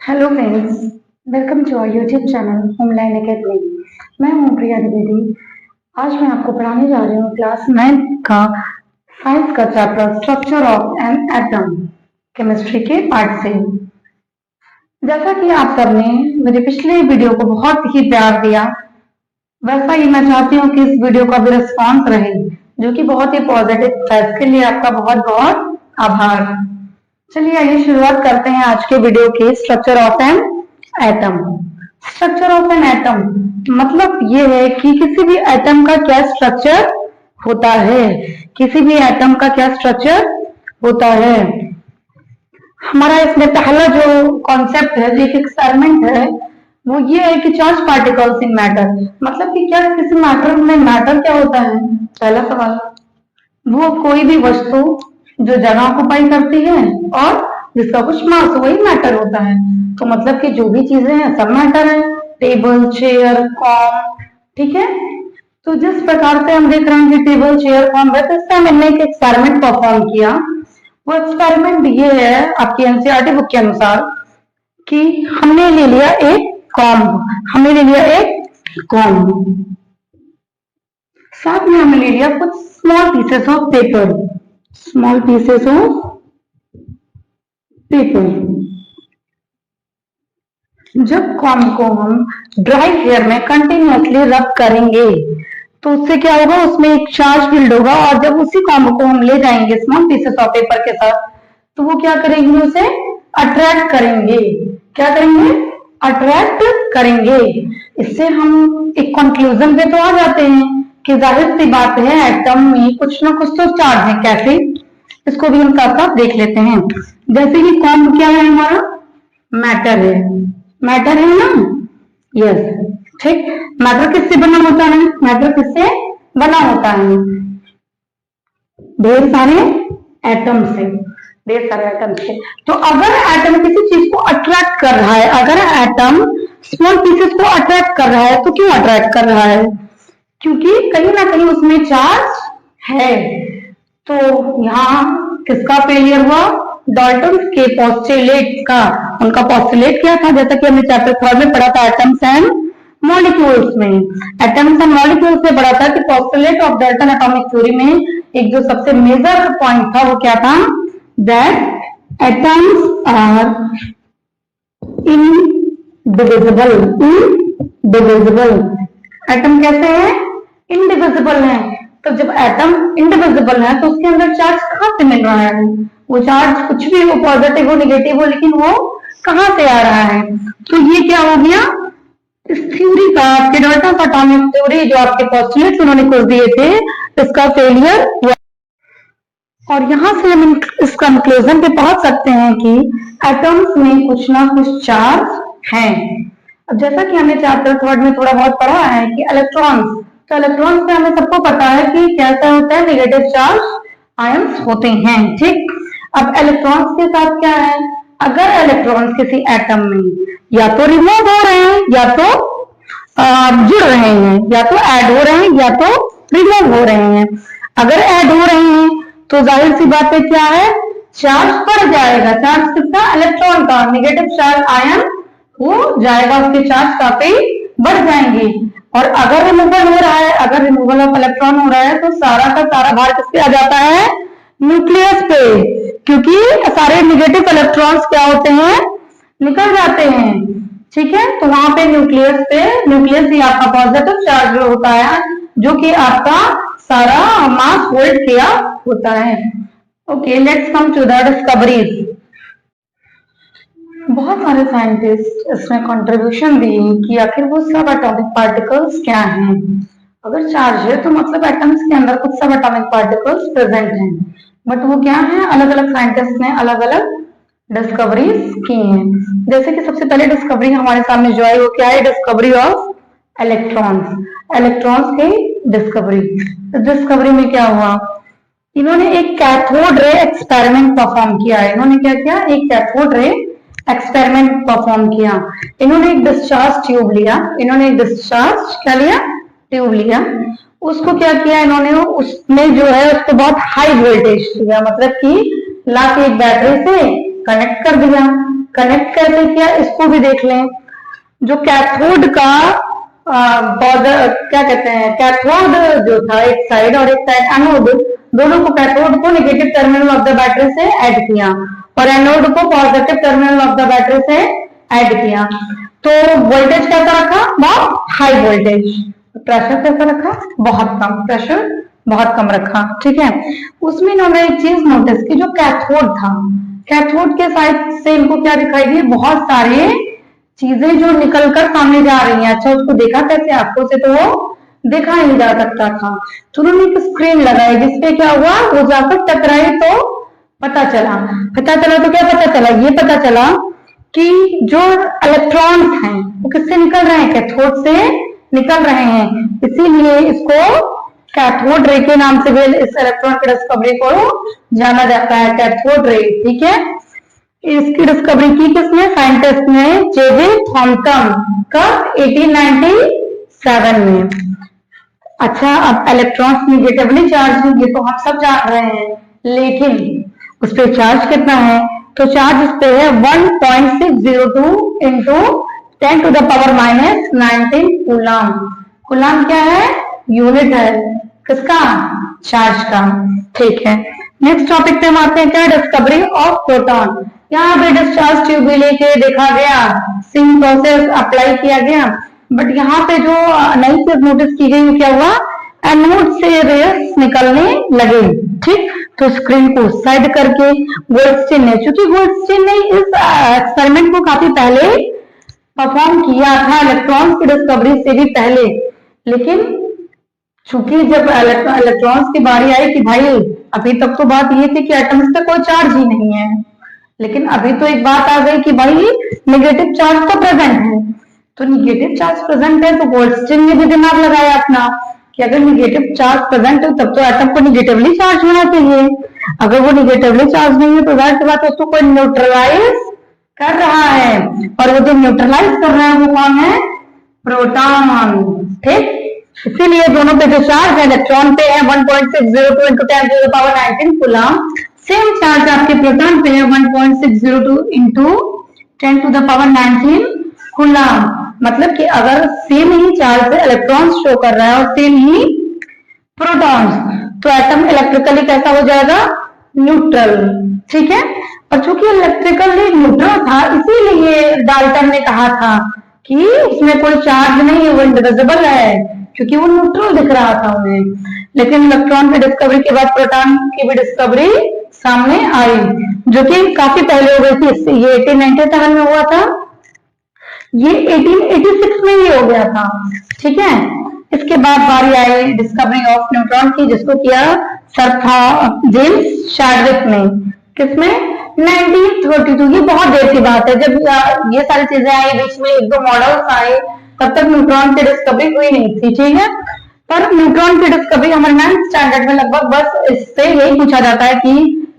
Hello friends, welcome to our YouTube channel Homeline academy. मैं हूँ प्रिया द्विवेदी। आज मैं आपको पढ़ाने जा रही हूँ क्लास 9 का साइंस का chapter structure of an atom, chemistry के पार्ट से। जैसा कि आप सबने मेरे पिछले वीडियो को बहुत ही प्यार दिया, वैसा ही मैं चाहती हूँ कि इस वीडियो का भी रिस्पॉन्स रहे, जो कि बहुत ही पॉजिटिव है। इसके लिए आपका बहुत बहुत आभार। चलिए आइए शुरुआत करते हैं आज के वीडियो के structure of an atom. Structure of an atom मतलब ये है कि किसी भी एटम का क्या स्ट्रक्चर होता है, किसी भी एटम का क्या स्ट्रक्चर होता है। हमारा इसमें पहला जो कॉन्सेप्ट है, जो एक एक्सपेरिमेंट है, वो ये है कि चार्ज पार्टिकल्स इन मैटर। मतलब कि क्या किसी मैटर में मैटर क्या होता है। पहला सवाल, वो कोई भी वस्तु जो जगह ऑक्युपाई करती है और जिसका कुछ मास, वही मैटर होता है। तो मतलब कि जो भी चीजें हैं सब मैटर है, टेबल, चेयर, कॉम, ठीक है। तो जिस प्रकार से हम देख रहे हैं कि टेबल, चेयर, कॉम है, तो इससे हमने एक एक्सपेरिमेंट परफॉर्म किया। वो एक्सपेरिमेंट ये है आपकी एनसीईआरटी बुक के अनुसार कि हमने ले लिया एक कॉम, साथ में हमने ले लिया कुछ स्मॉल पीसेस ऑफ पेपर, जब कॉम को हम ड्राई हेयर में कंटिन्यूअसली रब करेंगे तो उससे क्या होगा, उसमें एक चार्ज बिल्ड होगा। और जब उसी कॉम को हम ले जाएंगे स्मॉल पीसेस ऑफ पेपर के साथ, तो वो क्या करेंगे, उसे अट्रैक्ट करेंगे। क्या करेंगे? अट्रैक्ट करेंगे। इससे हम एक कंक्लूजन पे तो आ जाते हैं कि जाहिर सी बात है एटम में कुछ ना कुछ तो चार्ज है। कैसे, इसको भी हम साथ साथ देख लेते हैं। जैसे कि कॉम क्या है, हमारा मैटर है ना। यस, ठीक। मैटर किससे बना होता है? मैटर किससे बना होता है? ढेर सारे एटम से। तो अगर एटम किसी चीज को अट्रैक्ट कर रहा है, अगर एटम स्मॉल पीसेस को अट्रैक्ट कर रहा है, तो क्यों अट्रैक्ट कर रहा है? क्योंकि कहीं ना कहीं उसमें चार्ज है। तो यहाँ किसका फेलियर हुआ? डाल्टन के पोस्टुलेट का। उनका पोस्टुलेट क्या था? जैसा कि हमने चैप्टर 3 में पढ़ा था एटम्स एंड मॉलिक्यूल्स में, एटम्स एंड मॉलिक्यूल्स में पढ़ा था कि postulate of Dalton atomic theory में एक जो सबसे मेजर पॉइंट था वो क्या था? That atoms are indivisible. Atom कैसे है? इनडिविजिबल है। तो जब एटम इनडिविजिबल है तो उसके अंदर चार्ज कहाँ से मिल रहा है? वो चार्ज कुछ भी हो, पॉजिटिव हो, निगेटिव हो, लेकिन वो कहाँ से आ रहा है? तो ये क्या हो गया, इस थ्योरी का, आपके डाल्टन एटॉमिक थ्योरी जो आपके पोस्टुलेट्स उन्होंने कुछ दिए थे, इसका फेलियर हुआ। और यहाँ से हम इस कंक्लूजन पे पहुंच सकते हैं कि एटम्स में कुछ ना कुछ चार्ज है। अब जैसा कि हमने चैप्टर 3 में थोड़ा बहुत पढ़ा है कि इलेक्ट्रॉन्स, तो इलेक्ट्रॉन्स में हमें सबको पता है कि कैसा होता है, नेगेटिव चार्ज आयंस होते हैं, ठीक। अब इलेक्ट्रॉन्स के साथ क्या है? अगर इलेक्ट्रॉन्स किसी एटम में या तो रिमूव हो रहे हैं या तो जुड़ रहे हैं, या तो ऐड हो रहे हैं या तो रिमूव हो रहे हैं। अगर ऐड हो रहे हैं तो जाहिर सी बात है क्या है, चार्ज बढ़ जाएगा। चार्ज किसका? इलेक्ट्रॉन का। नेगेटिव चार्ज आयन हो जाएगा, उसके चार्ज काफी बढ़ जाएंगे। और अगर रिमूवल हो रहा है, अगर रिमूवल ऑफ इलेक्ट्रॉन हो रहा है, तो सारा का सारा भार किस पे आ जाता है? न्यूक्लियस पे। क्योंकि सारे नेगेटिव इलेक्ट्रॉन्स क्या होते हैं? निकल जाते हैं, ठीक है। तो वहां पे न्यूक्लियस ही आपका पॉजिटिव चार्ज होता है, जो कि आपका सारा मास होल्ड किया होता है। Okay, let's come to the discoveries. बहुत सारे साइंटिस्ट इसमें कंट्रीब्यूशन दिए कि आखिर वो सब एटॉमिक पार्टिकल्स क्या हैं। अगर चार्ज है तो मतलब एटम्स के अंदर कुछ सब एटॉमिक पार्टिकल्स प्रेजेंट हैं, बट वो क्या है, अलग अलग साइंटिस्ट ने अलग अलग डिस्कवरीज की हैं। जैसे कि सबसे पहले डिस्कवरी हमारे सामने जो है वो क्या है? डिस्कवरी ऑफ इलेक्ट्रॉन्स की डिस्कवरी में क्या हुआ, इन्होंने एक कैथोड रे एक्सपेरिमेंट परफॉर्म किया है। इन्होंने क्या किया? एक कैथोड रे एक्सपेरिमेंट परफॉर्म किया। इन्होंने एक डिस्चार्ज ट्यूब लिया, उसको क्या किया इन्होंने, उसमें जो है उसको बहुत हाई वोल्टेज दिया, मतलब कि ला के एक बैटरी से कनेक्ट कर कनेक्ट कैसे किया इसको भी देख लें। जो कैथोड का क्या कहते हैं, कैथोड जो था एक साइड और एक साइड एनोड, दोनों को कैथोड को negative terminal of the battery से ऐड किया और एनोड को positive terminal of the battery से ऐड किया। तो वोल्टेज कैसा रखा, बहुत हाई वोल्टेज। प्रेशर कैसा रखा, बहुत कम, प्रेशर बहुत कम रखा। ठीक है, उसमें इन्होंने एक चीज नोटिस की, जो कैथोड था, कैथोड के साइड से इनको क्या दिखाई दी, बहुत सारे चीजें जो निकलकर सामने जा रही हैं। अच्छा, उसको देखा कैसे, आंखों से तो वो देखा नहीं जा सकता था, तो उन्होंने एक स्क्रीन लगाई जिसपे क्या हुआ, वो जाकर टकराई तो पता चला तो क्या पता चला, ये पता चला कि जो इलेक्ट्रॉन्स हैं वो किससे निकल रहे हैं, कैथोड से निकल रहे हैं। इसीलिए इसको कैथोड रे के नाम से भी इस इलेक्ट्रॉन की डिस्कवरी को जाना जाता है, कैथोड रे। ठीक है, इसकी डिस्कवरी की किसने, साइंटिस्ट ने, जे.जे. थॉमसन, कब, 1897 में। अच्छा, अब इलेक्ट्रॉन्स निगेटिवली चार्ज होंगे तो हम सब जान रहे हैं, लेकिन उस पर चार्ज कितना है, तो चार्ज उस पर है 1.602 into 10 to the power minus 19 coulomb. Coulomb क्या है, यूनिट है किसका, चार्ज का। ठीक है, नेक्स्ट टॉपिक पे हम आते हैं, क्या, डिस्कवरी ऑफ प्रोटॉन। यहाँ पे डिस्चार्ज ट्यूब भी लेके देखा गया, सेम प्रोसेस अप्लाई किया गया, बट यहाँ पे जो नई चीज नोटिस की गई, क्या हुआ, एनोड से रेस निकलने लगे। ठीक, तो स्क्रीन को साइड करके गोल्डस्टीन ने, चूंकि गोल्डस्टीन ने इस एक्सपेरिमेंट को काफी पहले परफॉर्म किया था, इलेक्ट्रॉन्स की डिस्कवरी से भी पहले, लेकिन चूंकि जब इलेक्ट्रॉन्स की बारी आई कि भाई अभी तक तो बात ये थी कि एटम्स पे कोई चार्ज ही नहीं है, लेकिन अभी तो एक बात आ गई कि भाई नेगेटिव चार्ज तो प्रेजेंट है, तो नेगेटिव चार्ज प्रेजेंट है तो गोल्डस्टीन ने भी दिमाग लगाया अपना कि अगर नेगेटिव चार्ज प्रेजेंट है तब तो एटम को नेगेटिवली चार्ज होना चाहिए। अगर वो नेगेटिवली चार्ज नहीं है तो जाहिर सी बात है उसको कोई न्यूट्रलाइज कर रहा है, और वो जो न्यूट्रलाइज कर रहा है वो कौन है, प्रोटॉन। ठीक, इसीलिए दोनों पे जो चार्ज है, इलेक्ट्रॉन पे है 1.602 into 10 to the power 19 coulomb, same charge आपके प्रोटॉन पे है 1.602 into 10 to the power 19 coulomb. मतलब कि अगर सेम ही चार्ज से इलेक्ट्रॉन्स शो कर रहा है और सेम ही प्रोटॉन्स, तो एटम इलेक्ट्रिकली कैसा हो जाएगा, न्यूट्रल। ठीक है, और चूंकि इलेक्ट्रिकली न्यूट्रल था इसीलिए डाल्टन ने कहा था कि उसमें कोई चार्ज नहीं है, वो इनडिविजिबल है, क्योंकि वो न्यूट्रल दिख रहा था उन्हें। लेकिन इलेक्ट्रॉन की डिस्कवरी के बाद प्रोटॉन की भी डिस्कवरी सामने आई, जो कि काफी पहले हो गई थी। ये 1897 में हुआ था, ये 1886 में ही हो गया था। ठीक है, इसके बाद बारी आई डिस्कवरी ऑफ न्यूट्रॉन की, जिसको किया सर जेम्स शार्विक ने, किसमें, 1932। ये बहुत देर की बात है, जब ये सारी चीजें आई, बीच में एक दो मॉडल्स आए, तब तक न्यूट्रॉन की डिस्कवरी हुई नहीं थी। ठीक है, पर न्यूट्रॉन की डिस्कवरी हमारे 9th स्टैंडर्ड में लगभग बस इससे यही पूछा जाता है कि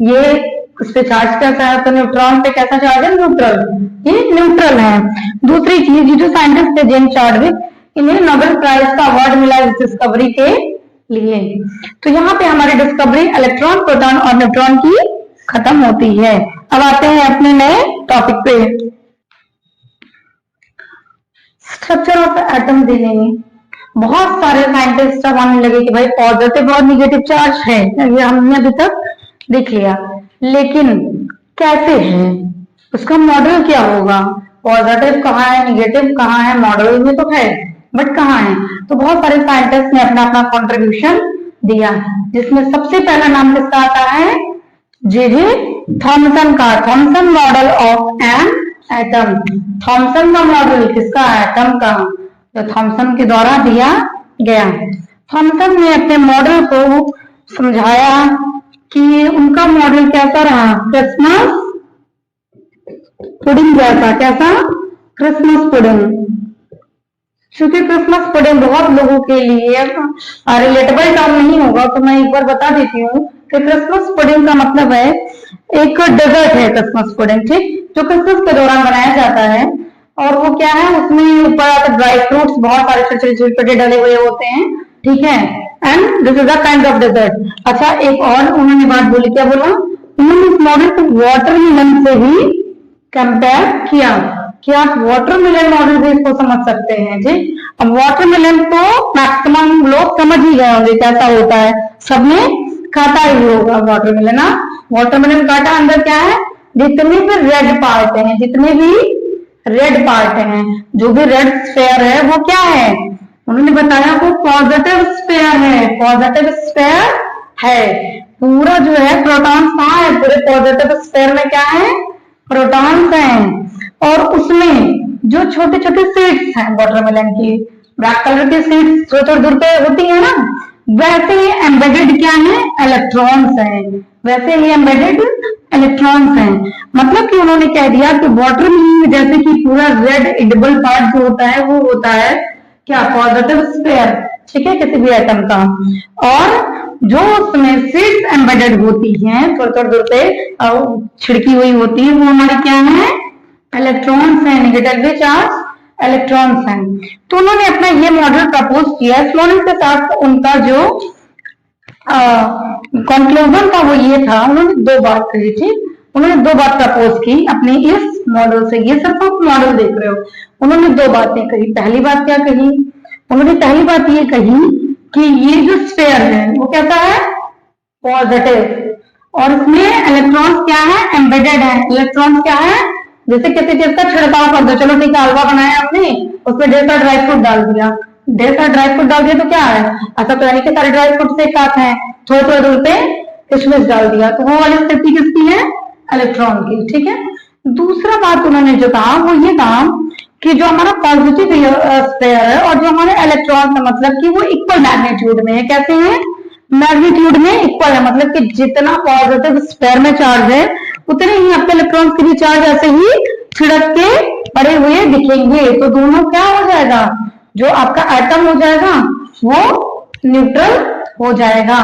ये उस पे चार्ज कैसा है, तो न्यूट्रॉन पे कैसा चार्ज है, न्यूट्रल, ये न्यूट्रल है। दूसरी चीज, जो साइंटिस्ट थे जेम्स शार्विक, इन्हें नोबेल प्राइज का अवार्ड मिला इस डिस्कवरी के लिए। तो यहाँ पे हमारी डिस्कवरी इलेक्ट्रॉन, प्रोटॉन और न्यूट्रॉन की खत्म होती है। अब आते हैं अपने नए टॉपिक पे, स्ट्रक्चर ऑफ एटम देने में बहुत सारे साइंटिस्ट अब आने लगे कि भाई पॉजिटिव और निगेटिव चार्ज है, ये हमने अभी तक देख लिया, लेकिन कैसे है, उसका मॉडल क्या होगा, पॉजिटिव कहाँ है, निगेटिव कहाँ है, मॉडल में तो है बट कहाँ है। तो बहुत सारे साइंटिस्ट ने अपना अपना कॉन्ट्रीब्यूशन दिया, जिसमें सबसे पहला नाम किसका आता है, जे.जे. थॉमसन का, Thomson model of an atom. Thomson का मॉडल किसका, एटम का, जो थॉमसन के द्वारा दिया गया। थॉमसन ने अपने मॉडल को समझाया कि उनका मॉडल कैसा रहा, क्रिसमस पुडिंग जैसा, कैसा, क्रिसमस पुडिंग। क्योंकि क्रिसमस पुडिंग बहुत लोगों के लिए रिलेटेबल टर्म नहीं होगा, तो मैं एक बार बता देती हूँ कि क्रिसमस पुडिंग का मतलब है एक डेजर्ट है क्रिसमस पुडिंग, ठीक, जो क्रिसमस के दौरान बनाया जाता है। और वो क्या है, उसमें ऊपर ड्राई फ्रूट्स बहुत सारे छोटे छोटे डले हुए होते हैं, ठीक है, and this is a kind of desert. अच्छा, एक और उन्होंने बात बोली, क्या बोला उन्होंने, इस मॉडल को वाटरमेलन से ही कंपेयर किया कि आप वाटरमेलन मॉडल भी इसको समझ सकते हैं जी। अब वाटरमेलन तो मैक्सिमम लोग समझ ही गए होंगे कैसा होता है, सबने काटा ही होगा वाटरमेलन ना। वाटरमेलन काटा, अंदर क्या है, जितने भी रेड पार्ट हैं, जितने भी रेड पार्ट हैं, जो भी रेड स्फेयर है वो क्या है, उन्होंने बताया वो पॉजिटिव स्फेयर है, पॉजिटिव स्फेयर है। पूरा जो है प्रोटॉन्स कहाँ है, पूरे पॉजिटिव स्फेयर में क्या है, प्रोटॉन्स हैं। और उसमें जो छोटे छोटे सीड्स हैं वाटरमेलन की, ब्लैक कलर के सीड्स थोड़ी थोड़ी दूर पे होती है ना, वैसे ही एम्बेडेड क्या है, इलेक्ट्रॉन्स हैं, वैसे ही एम्बेडेड इलेक्ट्रॉन्स हैं। मतलब कि उन्होंने कह दिया कि वाटरमेलन में जैसे कि पूरा रेड एडिबल पार्ट जो होता है वो होता है क्या, पॉजिटिव स्फेयर, ठीक है, किसी भी एटम का। और जो उसमें सीड्स एम्बेडेड होती हैं थोड़ी थोड़ी दूर पे छिड़की हुई होती है, वो हमारी क्या है, इलेक्ट्रॉन्स हैं, नेगेटिवली चार्ज इलेक्ट्रॉन्स हैं। तो उन्होंने अपना ये मॉडल प्रपोज किया। स्लोनिन के साथ उनका जो कंक्लूजन था वो ये था, उन्होंने दो बात कही थी, उन्होंने दो बात प्रपोज की अपने इस मॉडल से। ये सिर्फ आप मॉडल देख रहे हो, उन्होंने दो बातें कही। पहली बात क्या कही, उन्होंने पहली बात ये कही कि ये जो स्फेयर है वो कैसा है, पॉजिटिव, और इसमें इलेक्ट्रॉन्स क्या है, एम्बेडेड है। इलेक्ट्रॉन्स क्या है, जैसे किसी चीज का छिड़काव कर दो, चलो ठीक है हलवा बनाया आपने, उसमें ढेर सारा ड्राई फ्रूट डाल दिया, ढेर सारा ड्राई फ्रूट डाल दिया तो क्या है, ऐसा तो यानी कि सारे ड्राई फ्रूट से साथ हैं, थोड़े थोड़े दूर पे किशमिश डाल दिया, तो वो वाली स्थिति किसकी है, इलेक्ट्रॉन की, ठीक है। दूसरा बात उन्होंने जो कहा वो ये कहा कि जो हमारा पॉजिटिव स्फेयर है और जो हमारे इलेक्ट्रॉन है, मतलब कि वो इक्वल मैग्नीट्यूड में है। कैसे हैं, मैग्नीट्यूड में इक्वल है, मतलब कि जितना पॉजिटिव स्फेयर में चार्ज है उतने ही आपके इलेक्ट्रॉन्स के भी चार्ज ऐसे ही छिड़क के पड़े हुए दिखेंगे। तो दोनों क्या हो जाएगा, जो आपका एटम हो जाएगा वो न्यूट्रल हो जाएगा,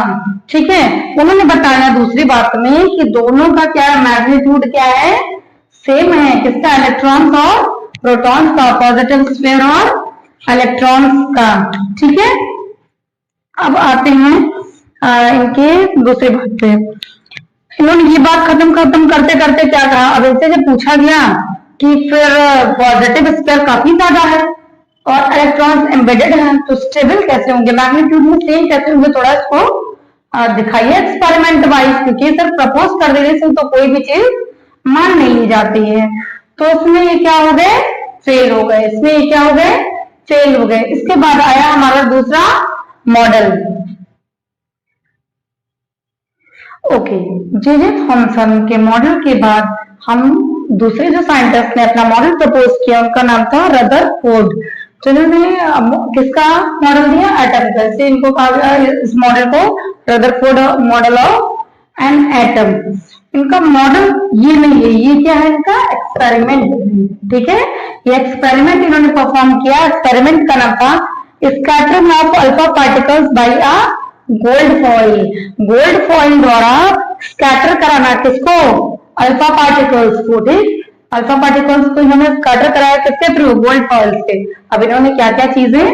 ठीक है। उन्होंने बताया दूसरी बात में कि दोनों का क्या है, मैग्नीट्यूड क्या है, सेम है, किसका, इलेक्ट्रॉन्स और प्रोटॉन्स का, पॉजिटिव स्फेयर और इलेक्ट्रॉन्स का, ठीक है। अब आते हैं इनके दूसरी बात पे। इन्होंने ये बात खत्म करते करते क्या कहा, अब इनसे जब पूछा गया कि फिर पॉजिटिव स्फेयर काफी ज्यादा है और इलेक्ट्रॉन्स एम्बेडेड है तो स्टेबल कैसे होंगे, मैग्नीट्यूड में सेम कैसे होंगे, थोड़ा इसको दिखाइए एक्सपेरिमेंट वाइज, क्योंकि सिर्फ प्रपोज कर देने से तो कोई भी चीज मान नहीं ली जाती है। तो इसमें ये क्या हो गए, फेल हो गए, इसमें ये क्या हो गए, फेल हो गए। इसके बाद आया हमारा दूसरा मॉडल। ओके, जे थॉमसन के मॉडल के बाद हम दूसरे जो साइंटिस्ट ने अपना मॉडल प्रपोज किया उनका नाम था रदरफोर्ड। तो इन्होंने किसका मॉडल दिया, एटम का, इससे इनको कहा गया इस मॉडल को Rutherford model of an atom. इनका मॉडल ये नहीं है, ये क्या है, इनका एक्सपेरिमेंट, ठीक है। ये एक्सपेरिमेंट इन्होंने परफॉर्म किया, एक्सपेरिमेंट का नाम था scattering of alpha particles by a gold foil. Gold foil द्वारा स्कैटर कराना किसको, अल्फा पार्टिकल्स को, ठीक। अल्फा पार्टिकल्स को इन्होंने स्कैटर कराया किसके थ्रू, गोल्ड फॉइल से। अब इन्होंने क्या क्या चीजें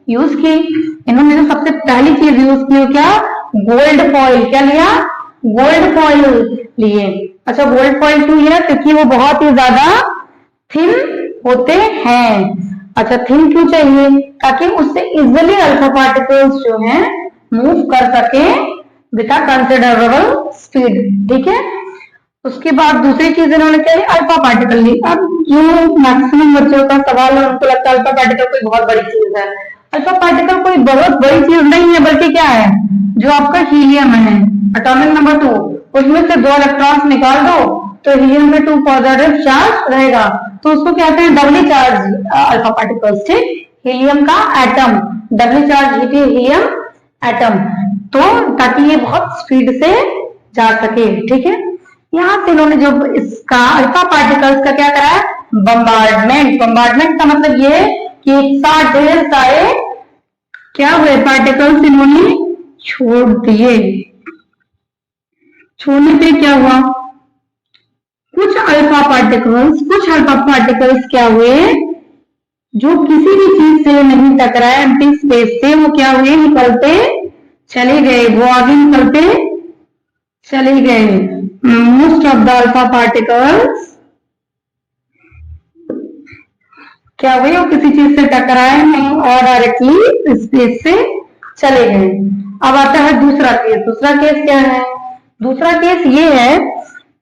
यूज की, इन्होंने जो सबसे पहली चीज यूज की क्या, गोल्ड फॉइल, क्या लिया, गोल्ड फॉइल लिए। अच्छा, गोल्ड फॉइल क्यों लिया, क्योंकि वो बहुत ही ज्यादा थिन होते हैं। अच्छा, थिन क्यों चाहिए, ताकि उससे इजिली अल्फा पार्टिकल्स जो हैं मूव कर सके विद अ कंसिडरेबल स्पीड, ठीक है। उसके बाद दूसरी चीज इन्होंने क्या लिया, अल्फा पार्टिकल ली। अब जो मैक्सिमम बच्चों का सवाल है उनको लगता है अल्फा पार्टिकल कोई बहुत बड़ी चीज है। अल्फा पार्टिकल कोई बहुत बड़ी चीज नहीं है, बल्कि क्या है, जो आपका हीलियम है, एटॉमिक नंबर 2, उसमें से 2 इलेक्ट्रॉन्स निकाल दो तो हीलियम में 2 पॉजिटिव चार्ज रहेगा, तो उसको कहते हैं डबली चार्ज अल्फा पार्टिकल्स, ठीक। हीलियम का एटम, डबली चार्ज हीलियम एटम, तो ताकि ये बहुत स्पीड से जा सके, ठीक है। यहाँ से इन्होंने जो इसका अल्फा पार्टिकल्स का क्या करा है, बम्बार्डमेंट। बम्बार्डमेंट का मतलब ये कि एक साथ ढेर सारे क्या हुए, पार्टिकल्स इन्होंने छोड़ दिए। छोड़ने पे क्या हुआ, कुछ अल्फा पार्टिकल्स क्या हुए, जो किसी भी चीज से नहीं टकराए, एम्प्टी स्पेस से, वो क्या हुए, निकलते चले गए, वो आगे निकलते चले गए। Most of the alpha particles क्या हुए, वो किसी चीज से टकराए नहीं और डायरेक्टली स्पेस से चले गए। अब आता है दूसरा केस। दूसरा केस क्या है? दूसरा केस ये है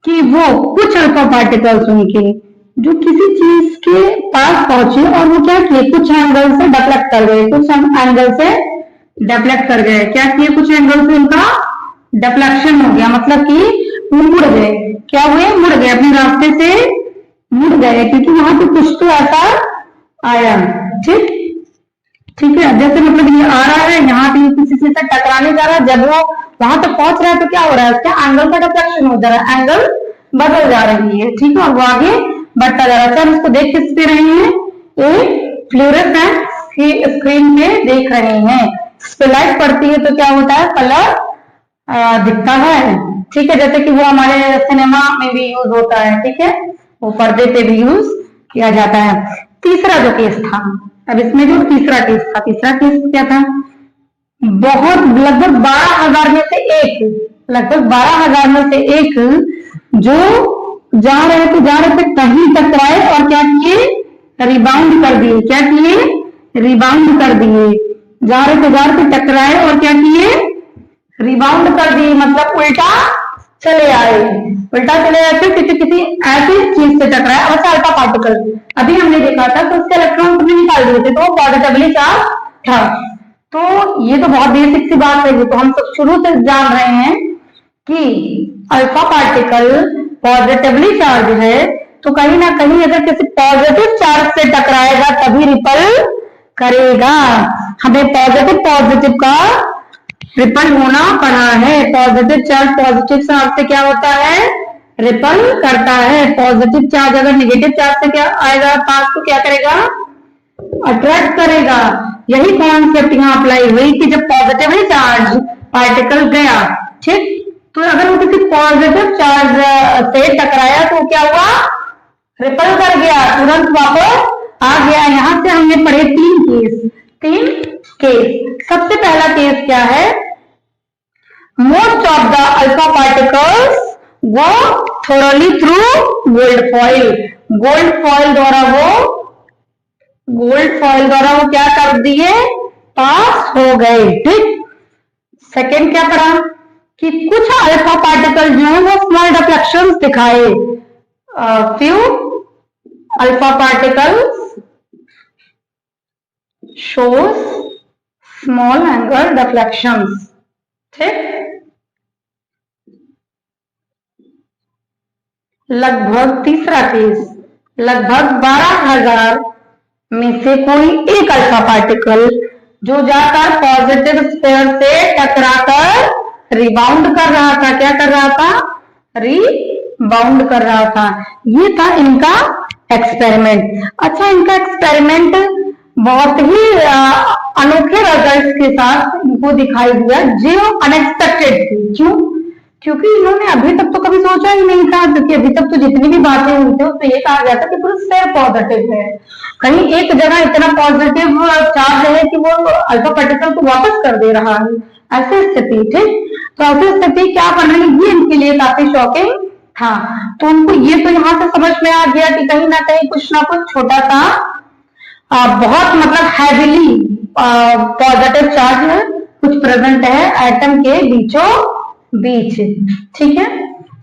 कि वो कुछ अल्फा पार्टिकल्स उनके जो किसी चीज के पास पहुंचे और वो क्या किए, कुछ एंगल से डिफ्लेक्ट कर गए, कुछ एंगल से डिफ्लेक्ट कर गए। क्या किए, कुछ एंगल से उनका डिफ्लेक्शन हो गया, मतलब कि वो मुड़ गए। क्या हुए, मुड़ गए, अपने रास्ते से मुड़ गए, क्योंकि वहां पे कुछ तो ऐसा आया। ठीक ठीक है, जैसे मतलब ये आ रहा है, यहाँ पे किसी चीज से टकराने जा रहा है, जब वो वहां तक पहुंच रहा है तो क्या हो रहा है, उसका एंगल का डिफ्लेक्शन हो जा रहा है, एंगल बदल जा रही है। ठीक है, और वो आगे बढ़ता जा रहा है। हम इसको देख किस पे रहे हैं, एक फ्लोरेसेंट स्क्रीन पे देख रहे हैं। इस पे लाइट पड़ती है तो क्या होता है, कलर दिखता है। ठीक है, जैसे कि वो हमारे सिनेमा में भी यूज होता है। ठीक है, वो पर्दे पे भी यूज किया जाता है। तीसरा जो केस था, अब इसमें जो तीसरा केस था, तीसरा केस क्या था, बहुत लगभग 12,000 में से एक, लगभग 12,000 में से एक जो जा रहे थे कहीं टकराए और क्या किए, रिबाउंड कर दिए। क्या किए, रिबाउंड कर दिए। जा रहे थे टकराए और क्या किए, रिबाउंड कर दिए, मतलब उल्टा चले आए। उल्टा चले आए क्योंकि किसी ऐसी चीज से टकराया, और अल्फा पार्टिकल अभी हमने देखा था तो उसके इलेक्ट्रॉन हमने निकाल दिए थे, तो वो पॉजिटिवली चार्ज था। तो ये तो बहुत बेसिक सी बात है, तो हम सब शुरू से जान रहे हैं कि अल्फा पार्टिकल पॉजिटिवली चार्ज है, तो कहीं ना कहीं अगर किसी पॉजिटिव चार्ज से टकराएगा तभी रिपल करेगा। हमें पॉजिटिव का रिपल होना पड़ा है। पॉजिटिव चार्ज से क्या होता है, रिपल करता है। पॉजिटिव चार्ज अगर नेगेटिव चार्ज से क्या आएगा पास, तो क्या करेगा, अट्रैक्ट करेगा। यही कॉन्सेप्ट यहाँ अप्लाई हुई कि जब पॉजिटिवली चार्ज पार्टिकल गया, ठीक, तो अगर वो किसी पॉजिटिव चार्ज से टकराया तो क्या हुआ, रिपल कर गया, तुरंत वापस आ गया। यहां से हमने पढ़े तीन केस। सबसे पहला केस क्या है, most of the alpha particles go thoroughly through gold foil. Gold foil द्वारा वो क्या कर दिए, पास हो गए। ठीक, सेकेंड क्या पढ़ा कि कुछ अल्फा पार्टिकल जो है वो स्मॉल डिफ्लेक्शंस दिखाए। Few alpha particles shows small angle deflections। ठीक, लगभग तीसरा केस, लगभग 12,000 में से कोई एक अल्फा पार्टिकल जो जाकर पॉजिटिव स्फीयर से टकराकर रिबाउंड कर रहा था। क्या कर रहा था, रिबाउंड कर रहा था। ये था इनका एक्सपेरिमेंट। अच्छा, इनका एक्सपेरिमेंट बहुत ही अनोखे रिजल्ट के साथ इनको दिखाई दिया, जो अनएक्सपेक्टेड थी। क्यों, क्योंकि इन्होंने अभी तक तो कभी सोचा ही नहीं था, क्योंकि अभी तक तो जितनी भी बातें हुई थी उसमें ये कहा गया था कि पूरा स्फीयर पॉजिटिव है, कहीं एक जगह इतना पॉजिटिव चार्ज है कि वो अल्फा पार्टिकल को वापस कर दे रहा है, ऐसी स्थिति। ठीक, तो ऐसी स्थिति क्या बन रही है, ये इनके लिए काफी शॉकिंग था। तो उनको ये तो यहाँ से समझ में आ गया कि कहीं ना कहीं कुछ ना कुछ छोटा सा बहुत मतलब हैवीली पॉजिटिव चार्ज कुछ प्रेजेंट है एटम के बीचों बीच। ठीक है,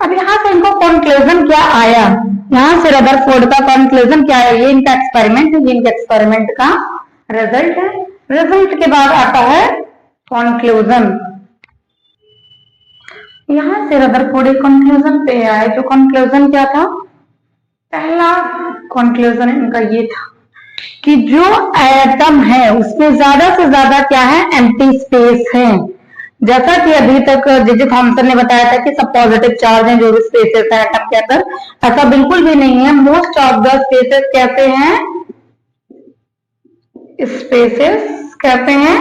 अब यहाँ से इनको कंक्लूजन क्या आया, यहाँ से रदरफोर्ड का कंक्लूजन क्या है, ये इनका एक्सपेरिमेंट है, ये इनका एक्सपेरिमेंट का रिजल्ट है। रिजल्ट के बाद आता है कंक्लूजन। यहाँ से रदरफोर्ड एक कंक्लूजन पे आए। जो कंक्लूजन क्या था, पहला कंक्लूजन इनका ये था कि जो एटम है उसमें ज्यादा से ज्यादा क्या है, एम्प्टी स्पेस है। जैसा कि अभी तक जे थॉमसन ने बताया था कि सब पॉजिटिव चार्ज हैं जो भी स्पेसेस है एटम के अंदर, ऐसा बिल्कुल भी नहीं है। मोस्ट ऑफ द स्पेसेस कैसे हैं, स्पेसेस कैसे हैं,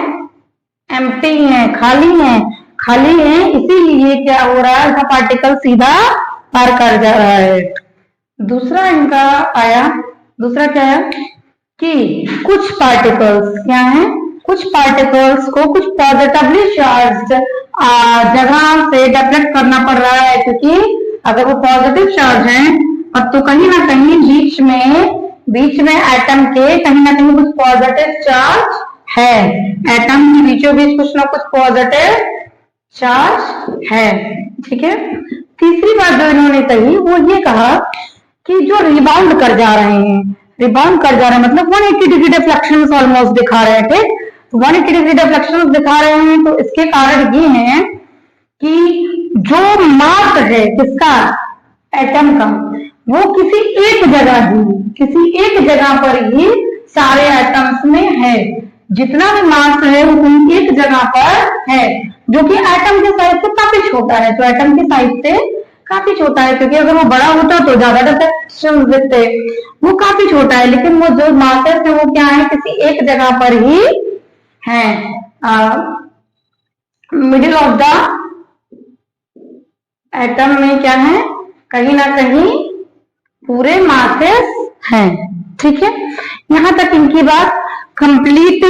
एम्प्टी हैं, खाली हैं। इसीलिए क्या हो रहा है, अल्फा पार्टिकल सीधा पार कर जा रहा है। दूसरा इनका आया, दूसरा क्या है कि कुछ पार्टिकल्स क्या है, कुछ पार्टिकल्स को कुछ पॉजिटिवली चार्ज जगह से डिफ्लेक्ट करना पड़ रहा है, क्योंकि अगर वो पॉजिटिव चार्ज है अब तो कहीं ना कहीं बीच में बीच में एटम के कहीं ना कहीं कुछ पॉजिटिव चार्ज है, एटम के बीचों बीच कुछ ना कुछ पॉजिटिव चार्ज है। ठीक है, तीसरी बात जो इन्होंने कही वो ये कहा कि जो रिबाउंड कर जा रहे हैं, रिबाउंड कर जा रहे हैं मतलब 180 डिग्री डिफ्लेक्शन ऑलमोस्ट दिखा रहे थे, 180 डिग्री डिफ्लेक्शन दिखा रहे हैं, तो इसके कारण ये है कि जो मास है किसका, एटम का, वो किसी एक जगह पर ही सारे एटम्स में है, जितना भी मास है वो कहीं एक जगह पर है, जो कि एटम के साइज से काफी छोटा है, तो एटम के साइज से काफी छोटा है, क्योंकि अगर वो बड़ा होता तो ज्यादा डिफ्लेक्शन दिखते, वो काफी छोटा है, लेकिन वो जो मासेस है वो क्या है, किसी एक जगह पर ही है, मिडिल ऑफ द एटम में क्या है, कहीं ना कहीं पूरे मासेस हैं। ठीक है, यहां तक इनकी बात कंप्लीट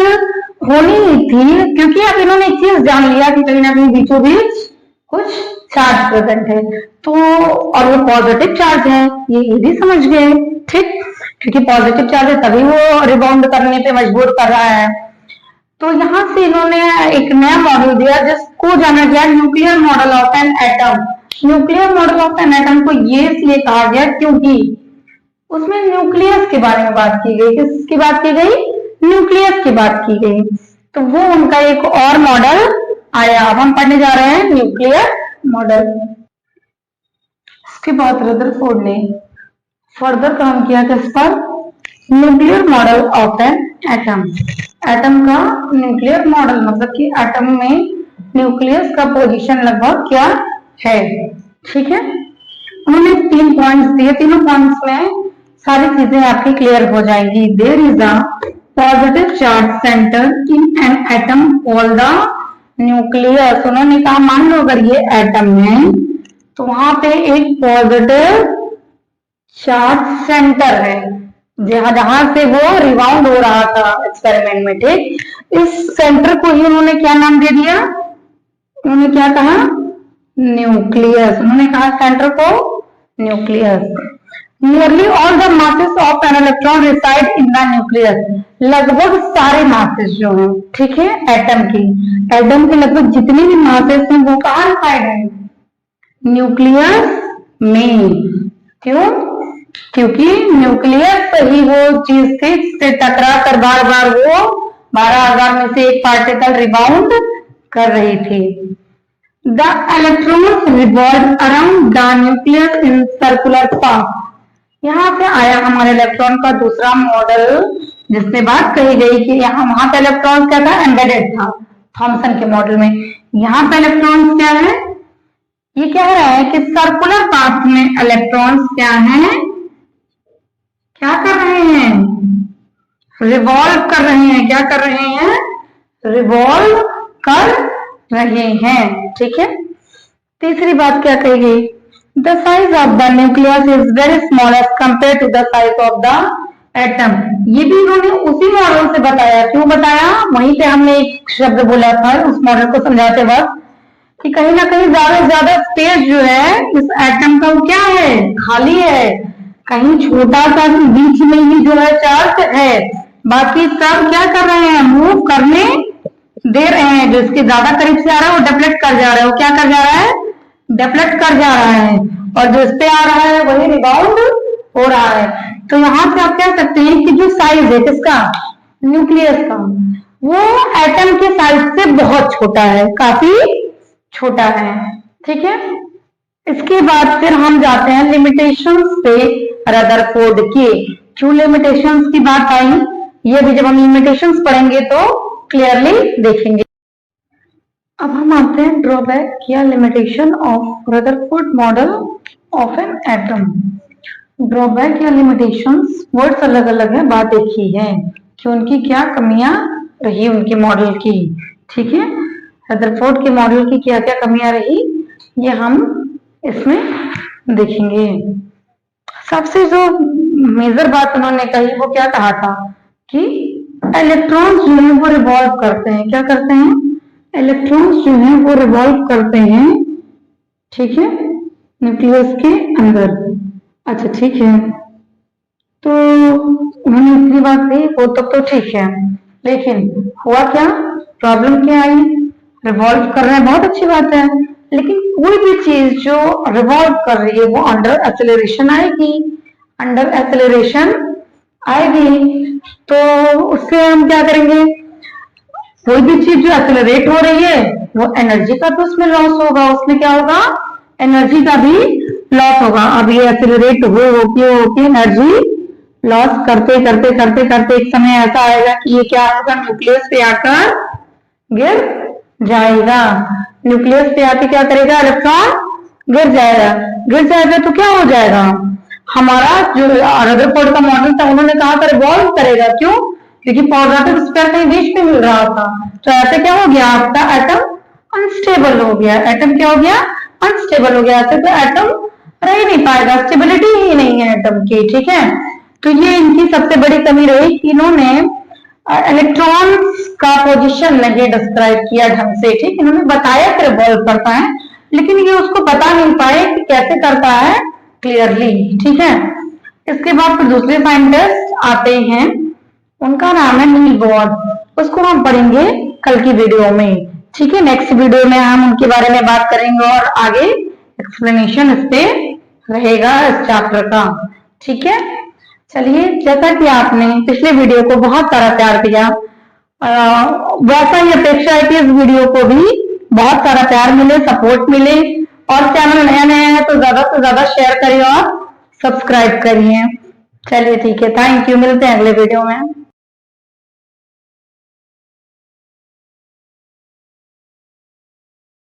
होनी ही थी, क्योंकि अब इन्होंने एक चीज जान लिया कि कहीं ना कहीं बीचों बीच कुछ चार्ज प्रेजेंट है, तो और वो पॉजिटिव चार्ज है, ये भी समझ गए। ठीक, क्योंकि पॉजिटिव चार्ज है तभी वो रिबाउंड करने पे मजबूर कर रहा है। तो यहां से इन्होंने एक नया मॉडल दिया जिसको जाना गया nuclear model of an atom. Nuclear model of an atom को ये इसलिए कहा गया क्योंकि उसमें न्यूक्लियस के बारे में बात की गई। किसकी बात की गई, न्यूक्लियस की बात की गई, तो वो उनका एक और मॉडल आया। अब हम पढ़ने जा रहे हैं न्यूक्लियर मॉडल। इसके बाद रदरफोर्ड ने फर्दर काम किया किस पर, nuclear model of an atom. Atom का न्यूक्लियर मॉडल मतलब कि एटम में न्यूक्लियस का पोजीशन लगभग क्या है। ठीक है, उन्होंने 3 पॉइंट्स दिए, तीनों पॉइंट्स में सारी चीजें आपकी क्लियर हो जाएंगी। There is a positive charge centre in an atom called the nucleus. उन्होंने कहा मान लो अगर ये एटम है तो वहां पे एक पॉजिटिव चार्ज सेंटर है, जहां से वो रिबाउंड हो रहा था एक्सपेरिमेंट में। ठीक, इस सेंटर को ही उन्होंने क्या नाम दे दिया, उन्होंने क्या कहा, न्यूक्लियस। उन्होंने कहा सेंटर को nucleus. Nearly all the masses of an electron reside in the nucleus. लगभग सारे मासेस जो हैं, ठीक है, एटम के लगभग जितने भी मासेस हैं वो कहाँ रिसाइड है, न्यूक्लियस में। क्यों, क्योंकि न्यूक्लियस ही वो चीज थी जिससे टकरा कर बार बार वो 12,000 में से एक पार्टिकल रिबाउंड कर रही थी। The electrons revolve around the nucleus in circular path. यहाँ से आया हमारे इलेक्ट्रॉन का दूसरा मॉडल, जिसमें बात कही गई कि यहाँ वहां पे इलेक्ट्रॉन क्या था, एम्बेडेड था थॉमसन के मॉडल में। यहाँ पे इलेक्ट्रॉन क्या है, ये कह रहा है कि सर्कुलर पाथ में इलेक्ट्रॉन्स क्या हैं, क्या कर रहे हैं, रिवॉल्व कर रहे हैं। क्या कर रहे हैं, रिवॉल्व कर रहे हैं। ठीक है, तीसरी बात क्या कही गई, the size of the nucleus is very small as compare to the size of the atom. ये भी इन्होंने उसी मॉडल से बताया। क्यों बताया, वहीं पे हमने एक शब्द बोला था उस मॉडल को समझाते वक्त कि कहीं ना कहीं ज्यादा से ज्यादा स्पेस जो है इस एटम का वो क्या है, खाली है, कहीं छोटा सा बीच में ही जो है चार्ज है, बाकी सब क्या कर रहे हैं, मूव करने दे रहे हैं। जो इसके ज्यादा करीब से आ रहा है वो डिफ्लेक्ट कर जा रहा है, वो क्या कर जा रहा है, डिफ्लेक्ट कर जा रहा है, और जो इस पे आ रहा है वही रिबाउंड हो रहा है। तो यहाँ से आप कह सकते हैं कि जो साइज है किसका, न्यूक्लियस का, वो एटम के साइज से बहुत छोटा है, काफी छोटा है। ठीक है, इसके बाद फिर हम जाते हैं लिमिटेशंस पे रदरफोर्ड के। क्यों लिमिटेशंस की बात आई, ये भी जब हम लिमिटेशंस पढ़ेंगे तो क्लियरली देखेंगे। अब हम आते हैं ड्रॉबैक या limitation of Rutherford model of an atom. Drawback या लिमिटेशंस वर्ड्स अलग अलग है, बात एक ही है कि उनकी क्या कमियां रही उनके मॉडल की। ठीक है, रदरफोर्ड के मॉडल की क्या क्या कमियां रही ये हम इसमें देखेंगे। सबसे जो मेजर बात उन्होंने कही वो क्या कहा था कि इलेक्ट्रॉन्स जो है वो रिवॉल्व करते हैं। क्या करते हैं, इलेक्ट्रॉन्स जो हैं वो रिवॉल्व करते हैं, ठीक है, न्यूक्लियस के अंदर। अच्छा ठीक है, तो उन्होंने इतनी बात कही वो तब तो ठीक है, लेकिन हुआ क्या, प्रॉब्लम क्या आई। रिवॉल्व कर रहे हैं, बहुत अच्छी बात है, लेकिन कोई भी चीज जो रिवॉल्व कर रही है वो अंडर एक्सेलरेशन आएगी, अंडर एक्सेलरेशन आएगी, तो उससे हम क्या करेंगे, कोई भी चीज जो एक्सेलरेट हो रही है वो एनर्जी का तो उसमें लॉस होगा, उसमें क्या होगा, एनर्जी का भी लॉस होगा। अब ये एक्सेलरेट हो एनर्जी लॉस करते करते करते करते एक समय ऐसा आएगा कि ये क्या होगा, न्यूक्लियस पे आकर गिर जाएगा। न्यूक्लियस पे आके क्या करेगा, इलेक्ट्रॉन गिर जाएगा। गिर जाएगा तो क्या हो जाएगा, हमारा जो रदरफोर्ड का मॉडल था उन्होंने कहा था रिवॉल्व करेगा, क्यों, क्योंकि पॉजिटिव स्पेयर कहीं बीच में मिल रहा था, तो ऐसे क्या हो गया, आपका एटम अनस्टेबल हो गया। एटम क्या हो गया, अनस्टेबल हो गया, ऐसे तो एटम रह ही नहीं पाएगा, स्टेबिलिटी ही नहीं है एटम की, ठीक है। तो ये इनकी सबसे बड़ी कमी रही कि इन्होंने इलेक्ट्रॉन्स का पोजीशन नहीं डिस्क्राइब किया ढंग से, ठीक, इन्होंने बताया कि रिवॉल्व करता है, लेकिन ये उसको बता नहीं पाए कि कैसे करता है क्लियरली, ठीक है। इसके बाद फिर दूसरे साइंटिस्ट आते हैं, उनका नाम है नील बोर, उसको हम पढ़ेंगे कल की वीडियो में, ठीक है। नेक्स्ट वीडियो में हम उनके बारे में बात करेंगे और आगे एक्सप्लेनेशन इस पे रहेगा इस चैप्टर का, ठीक है। चलिए, जैसा कि आपने पिछले वीडियो को बहुत सारा प्यार दिया, वैसा ही अपेक्षा है कि इस वीडियो को भी बहुत सारा प्यार मिले, सपोर्ट मिले, और चैनल नया नया है तो ज्यादा से ज्यादा शेयर करिए और सब्सक्राइब करिए। चलिए ठीक है, थैंक यू, मिलते हैं अगले वीडियो में।